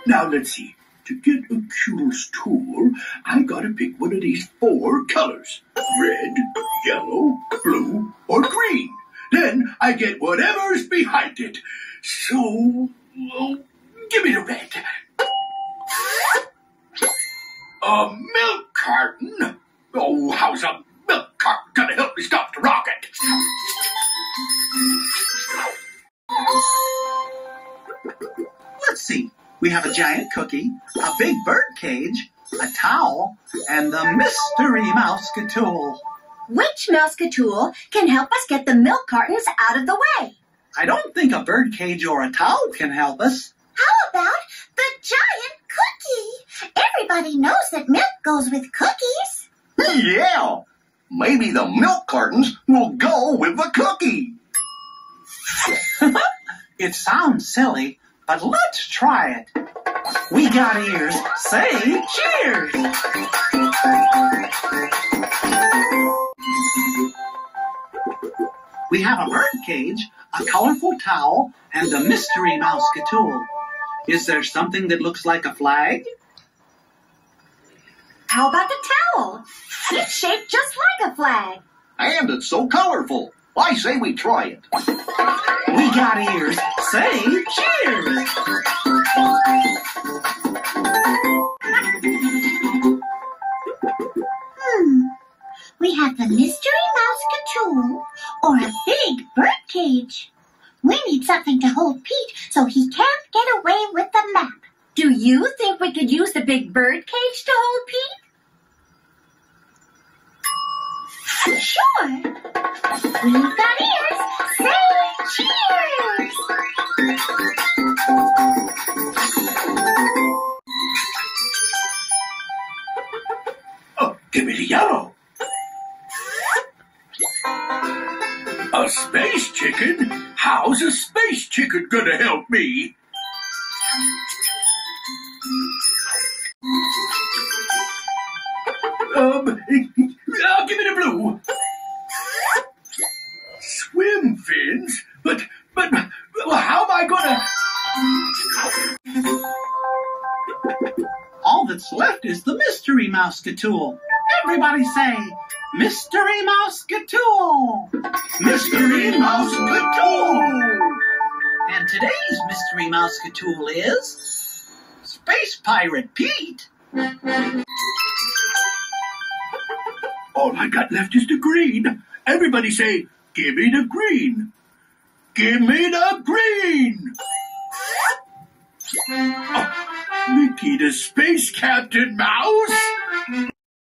Now let's see. To get a quoodles tool, I gotta pick one of these 4 colors. Red, yellow, blue, or green. Then I get whatever's behind it. So, give me the red. A milk carton? Oh, how's a milk carton gonna help me stop the rocket? Let's see. We have a giant cookie, a big bird cage, a towel, and the mystery mouseketool. Which mouseketool can help us get the milk cartons out of the way? I don't think a bird cage or a towel can help us. How about the giant cookie? Everybody knows that milk goes with cookies. Yeah, maybe the milk cartons will go with the cookie. It sounds silly, but let's try it. We got ears. Say cheers. We have a bird cage, a colorful towel, and a mystery mouseketool. Is there something that looks like a flag? How about the towel? It's shaped just like a flag. And it's so colorful. I say we try it. We got ears. Say cheers. We have the mystery mouseketool or a big bird cage. We need something to hold Pete so he can't get away with the map. Do you think we could use the big bird cage to hold Pete? Sure. We've got ears. Say cheers. Oh, give me the yellow. A space chicken? How's a space chicken gonna help me? Give me the blue. Swim fins? But, how am I gonna... All that's left is the mystery mouseketool. Everybody say, mystery mouseketool. Mystery mouseketool. And today's mystery mouseketool is Space Pirate Pete. All I got left is the green. Everybody say, give me the green. Give me the green. Oh, Mickey the Space Captain Mouse?